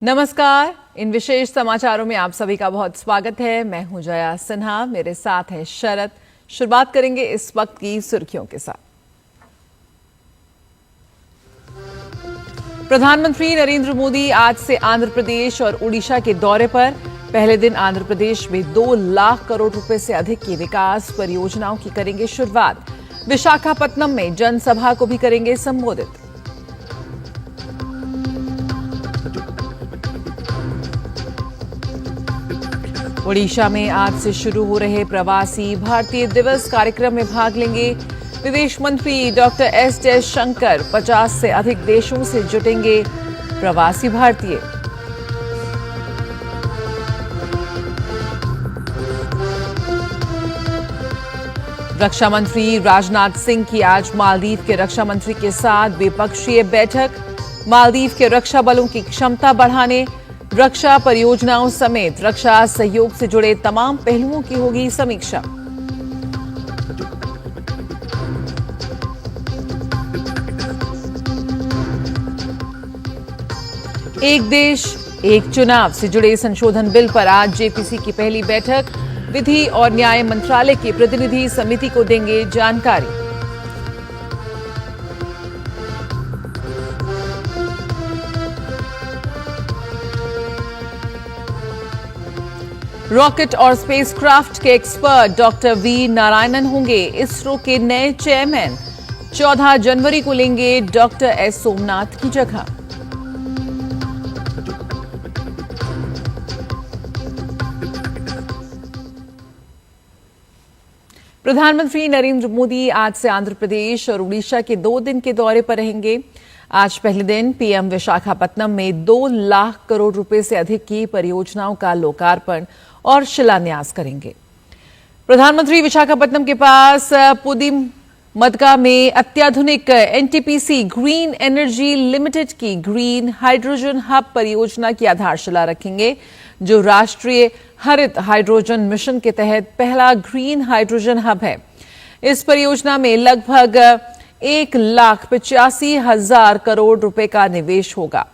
नमस्कार। इन विशेष समाचारों में आप सभी का बहुत स्वागत है। मैं हूं जया सिन्हा, मेरे साथ है शरद। शुरुआत करेंगे इस वक्त की सुर्खियों के साथ। प्रधानमंत्री नरेंद्र मोदी आज से आंध्र प्रदेश और उड़ीसा के दौरे पर। पहले दिन आंध्र प्रदेश में 2 लाख करोड़ रुपए से अधिक की विकास परियोजनाओं की करेंगे शुरुआत। विशाखापत्तनम में जनसभा को भी करेंगे संबोधित। ओडिशा में आज से शुरू हो रहे प्रवासी भारतीय दिवस कार्यक्रम में भाग लेंगे विदेश मंत्री डॉक्टर एस जयशंकर। 50 से अधिक देशों से जुटेंगे प्रवासी भारतीय। रक्षा मंत्री राजनाथ सिंह की आज मालदीव के रक्षा मंत्री के साथ द्विपक्षीय बैठक। मालदीव के रक्षा बलों की क्षमता बढ़ाने, रक्षा परियोजनाओं समेत रक्षा सहयोग से जुड़े तमाम पहलुओं की होगी समीक्षा। एक देश एक चुनाव से जुड़े संशोधन बिल पर आज जेपीसी की पहली बैठक। विधि और न्याय मंत्रालय के प्रतिनिधि समिति को देंगे जानकारी। रॉकेट और स्पेसक्राफ्ट के एक्सपर्ट डॉक्टर वी नारायणन होंगे इसरो के नए चेयरमैन। 14 जनवरी को लेंगे डॉक्टर एस सोमनाथ की जगह। प्रधानमंत्री नरेंद्र मोदी आज से आंध्र प्रदेश और उड़ीसा के 2 दिन के दौरे पर रहेंगे। आज पहले दिन पीएम विशाखापत्तनम में 2 लाख करोड़ रुपए से अधिक की परियोजनाओं का लोकार्पण और शिलान्यास करेंगे। प्रधानमंत्री विशाखापत्तनम के पास पुदिमदगा में अत्याधुनिक एनटीपीसी ग्रीन एनर्जी लिमिटेड की ग्रीन हाइड्रोजन हब परियोजना की आधारशिला रखेंगे, जो राष्ट्रीय हरित हाइड्रोजन मिशन के तहत पहला ग्रीन हाइड्रोजन हब है। इस परियोजना में लगभग 1,85,000 करोड़ रुपए का निवेश होगा।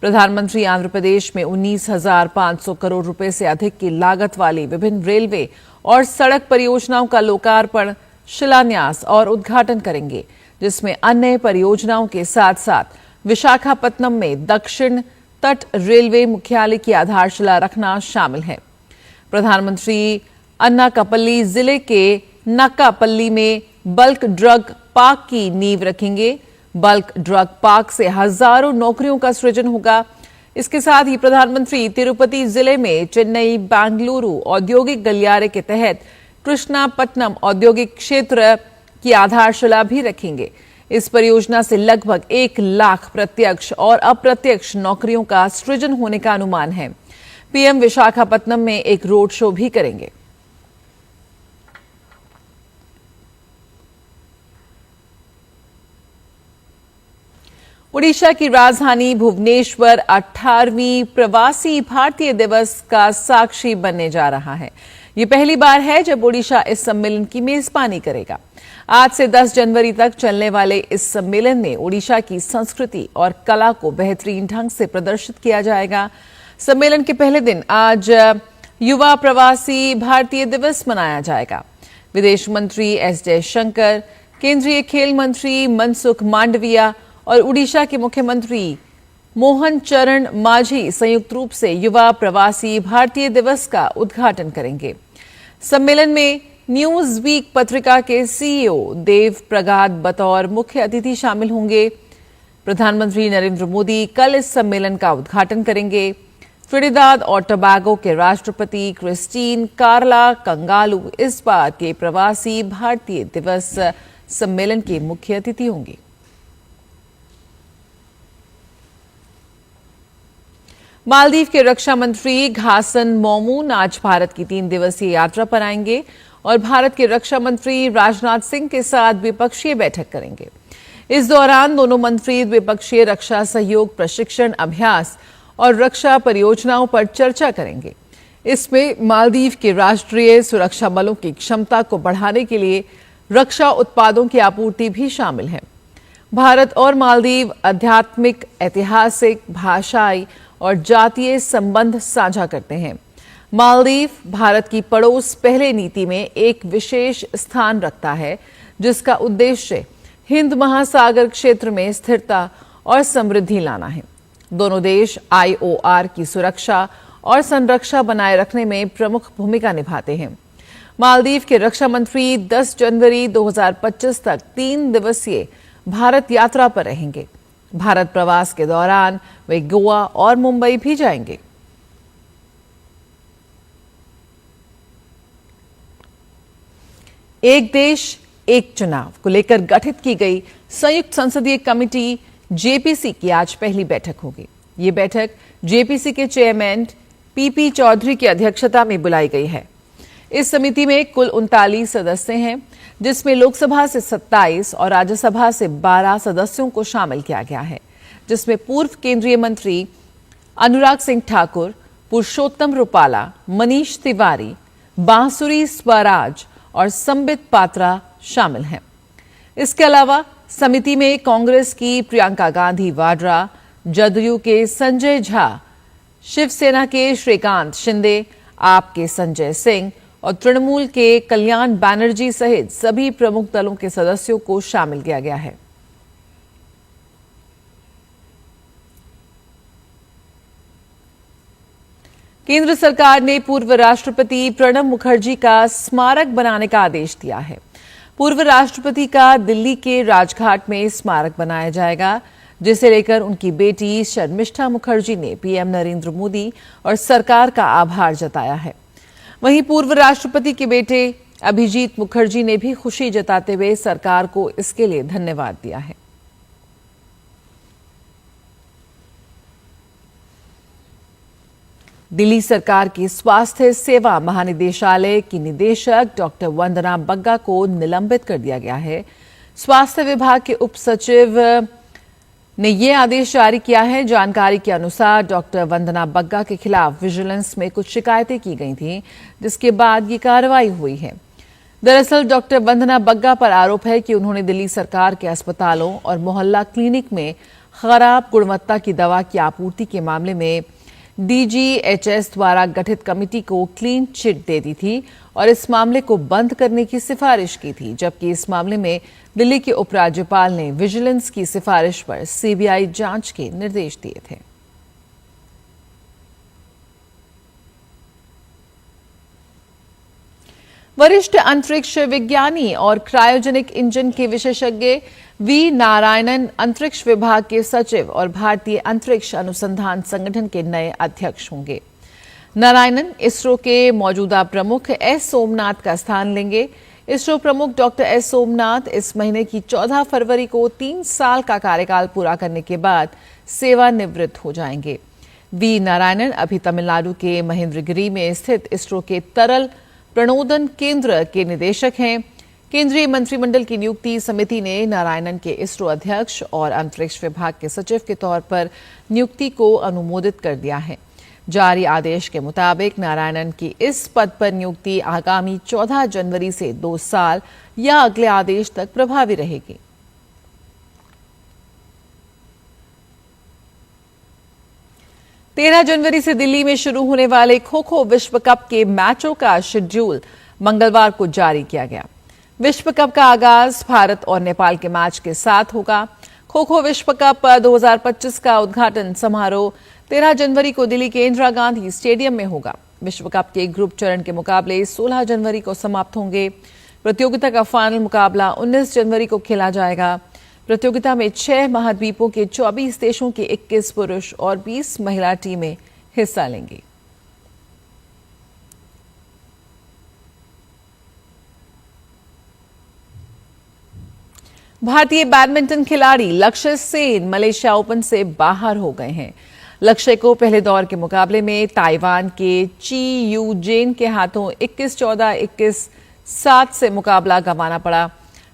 प्रधानमंत्री आंध्र प्रदेश में 19,500 करोड़ रुपए से अधिक की लागत वाली विभिन्न रेलवे और सड़क परियोजनाओं का लोकार्पण, शिलान्यास और उद्घाटन करेंगे, जिसमें अन्य परियोजनाओं के साथ साथ विशाखापत्तनम में दक्षिण तट रेलवे मुख्यालय की आधारशिला रखना शामिल है। प्रधानमंत्री अन्नाकपल्ली जिले के नक्कापल्ली में बल्क ड्रग पार्क की नींव रखेंगे। बल्क ड्रग पार्क से हजारों नौकरियों का सृजन होगा। इसके साथ ही प्रधानमंत्री तिरुपति जिले में चेन्नई बेंगलुरु औद्योगिक गलियारे के तहत कृष्णापट्टनम औद्योगिक क्षेत्र की आधारशिला भी रखेंगे। इस परियोजना से लगभग 1 लाख प्रत्यक्ष और अप्रत्यक्ष नौकरियों का सृजन होने का अनुमान है। पीएम विशाखापत्तनम में एक रोड शो भी करेंगे। ओडिशा की राजधानी भुवनेश्वर 18वीं प्रवासी भारतीय दिवस का साक्षी बनने जा रहा है। ये पहली बार है जब ओडिशा इस सम्मेलन की मेजबानी करेगा। आज से 10 जनवरी तक चलने वाले इस सम्मेलन में ओडिशा की संस्कृति और कला को बेहतरीन ढंग से प्रदर्शित किया जाएगा। सम्मेलन के पहले दिन आज युवा प्रवासी भारतीय दिवस मनाया जाएगा। विदेश मंत्री एस जयशंकर, केंद्रीय खेल मंत्री मनसुख मांडविया और उड़ीसा के मुख्यमंत्री मोहन चरण मांझी संयुक्त रूप से युवा प्रवासी भारतीय दिवस का उद्घाटन करेंगे। सम्मेलन में न्यूज वीक पत्रिका के सीईओ देव प्रगाद बतौर मुख्य अतिथि शामिल होंगे। प्रधानमंत्री नरेंद्र मोदी कल इस सम्मेलन का उद्घाटन करेंगे। ट्रिनिदाद और टोबैगो के राष्ट्रपति क्रिस्टीन कार्ला कंगालू इस बार के प्रवासी भारतीय दिवस सम्मेलन के मुख्य अतिथि होंगे। मालदीव के रक्षा मंत्री घासन मोमून आज भारत की 3 दिवसीय यात्रा पर आएंगे और भारत के रक्षा मंत्री राजनाथ सिंह के साथ द्विपक्षीय बैठक करेंगे। इस दौरान दोनों मंत्री द्विपक्षीय रक्षा सहयोग प्रशिक्षण अभ्यास और रक्षा परियोजनाओं पर चर्चा करेंगे। इसमें मालदीव के राष्ट्रीय सुरक्षा बलों की क्षमता को बढ़ाने के लिए रक्षा उत्पादों की आपूर्ति भी शामिल है। भारत और मालदीव आध्यात्मिक, ऐतिहासिक, भाषाई और जातीय संबंध साझा करते हैं। मालदीव भारत की पड़ोस पहले नीति में एक विशेष स्थान रखता है, जिसका उद्देश्य हिंद महासागर क्षेत्र में स्थिरता और समृद्धि लाना है। दोनों देश IOR की सुरक्षा और संरक्षा बनाए रखने में प्रमुख भूमिका निभाते हैं। मालदीव के रक्षा मंत्री 10 जनवरी 2025 तक 3 दिवसीय भारत यात्रा पर रहेंगे। भारत प्रवास के दौरान वे गोवा और मुंबई भी जाएंगे। एक देश एक चुनाव को लेकर गठित की गई संयुक्त संसदीय कमेटी JPC की आज पहली बैठक होगी। ये बैठक JPC के चेयरमैन PP चौधरी की अध्यक्षता में बुलाई गई है। इस समिति में कुल 39 सदस्य हैं, जिसमें लोकसभा से 27 और राज्यसभा से 12 सदस्यों को शामिल किया गया है, जिसमें पूर्व केंद्रीय मंत्री अनुराग सिंह ठाकुर, पुरुषोत्तम रुपाला, मनीष तिवारी, बांसुरी स्वराज और संबित पात्रा शामिल हैं। इसके अलावा समिति में कांग्रेस की प्रियंका गांधी वाड्रा, जदयू के संजय झा, शिवसेना के श्रीकांत शिंदे, आप के संजय सिंह और तृणमूल के कल्याण बैनर्जी सहित सभी प्रमुख दलों के सदस्यों को शामिल किया गया है। केंद्र सरकार ने पूर्व राष्ट्रपति प्रणब मुखर्जी का स्मारक बनाने का आदेश दिया है। पूर्व राष्ट्रपति का दिल्ली के राजघाट में स्मारक बनाया जाएगा, जिसे लेकर उनकी बेटी शर्मिष्ठा मुखर्जी ने PM नरेंद्र मोदी और सरकार का आभार जताया है। वहीं पूर्व राष्ट्रपति के बेटे अभिजीत मुखर्जी ने भी खुशी जताते हुए सरकार को इसके लिए धन्यवाद दिया है। दिल्ली सरकार की स्वास्थ्य सेवा महानिदेशालय की निदेशक डॉक्टर वंदना बग्गा को निलंबित कर दिया गया है। स्वास्थ्य विभाग के उप सचिव ने यह आदेश जारी किया है। जानकारी के अनुसार डॉक्टर वंदना बग्गा के खिलाफ विजिलेंस में कुछ शिकायतें की गई थीं, जिसके बाद ये कार्रवाई हुई है। दरअसल डॉक्टर वंदना बग्गा पर आरोप है कि उन्होंने दिल्ली सरकार के अस्पतालों और मोहल्ला क्लिनिक में खराब गुणवत्ता की दवा की आपूर्ति के मामले में DGHS द्वारा गठित कमेटी को क्लीन चिट दे दी थी और इस मामले को बंद करने की सिफारिश की थी, जबकि इस मामले में दिल्ली के उपराज्यपाल ने विजिलेंस की सिफारिश पर CBI जांच के निर्देश दिए थे। वरिष्ठ अंतरिक्ष विज्ञानी और क्रायोजेनिक इंजन के विशेषज्ञ V नारायणन अंतरिक्ष विभाग के सचिव और भारतीय अंतरिक्ष अनुसंधान संगठन के नए अध्यक्ष होंगे। नारायणन इसरो के मौजूदा प्रमुख S सोमनाथ का स्थान लेंगे। इसरो प्रमुख डॉक्टर S सोमनाथ इस महीने की 14 फरवरी को 3 साल का कार्यकाल पूरा करने के बाद सेवानिवृत्त हो जाएंगे। V नारायणन अभी तमिलनाडु के महेंद्रगिरी में स्थित इसरो के तरल प्रणोदन केंद्र के निदेशक हैं। केंद्रीय मंत्रिमंडल की नियुक्ति समिति ने नारायणन के इसरो अध्यक्ष और अंतरिक्ष विभाग के सचिव के तौर पर नियुक्ति को अनुमोदित कर दिया है। जारी आदेश के मुताबिक नारायणन की इस पद पर नियुक्ति आगामी 14 जनवरी से 2 साल या अगले आदेश तक प्रभावी रहेगी। तेरह जनवरी से दिल्ली में शुरू होने वाले खो-खो विश्व कप के मैचों का शेड्यूल मंगलवार को जारी किया गया। विश्व कप का आगाज भारत और नेपाल के मैच के साथ होगा। खो-खो विश्व कप 2025 का उद्घाटन समारोह 13 जनवरी को दिल्ली के इंदिरा गांधी स्टेडियम में होगा। विश्व कप के ग्रुप चरण के मुकाबले 16 जनवरी को समाप्त होंगे। प्रतियोगिता का फाइनल मुकाबला 19 जनवरी को खेला जाएगा। प्रतियोगिता में 6 महाद्वीपों के 24 देशों की 21 पुरुष और 20 महिला टीमें हिस्सा लेंगी। भारतीय बैडमिंटन खिलाड़ी लक्ष्य सेन मलेशिया ओपन से बाहर हो गए हैं। लक्ष्य को पहले दौर के मुकाबले में ताइवान के ची यू जेन के हाथों 21-14, 21-7 से मुकाबला गंवाना पड़ा।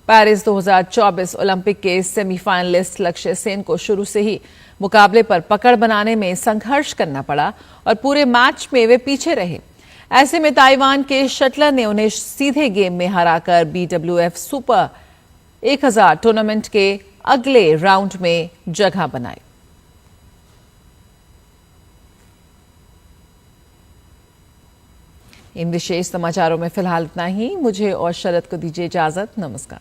पेरिस 2024 ओलंपिक के सेमीफाइनलिस्ट लक्ष्य सेन को शुरू से ही मुकाबले पर पकड़ बनाने में संघर्ष करना पड़ा और पूरे मैच में वे पीछे रहे। ऐसे में ताइवान के शटलर ने उन्हें सीधे गेम में हराकर BWF सुपर 1000 टूर्नामेंट के अगले राउंड में जगह बनाई। इन विशेष समाचारों में फिलहाल इतना ही। मुझे और शरद को दीजिए इजाजत। नमस्कार।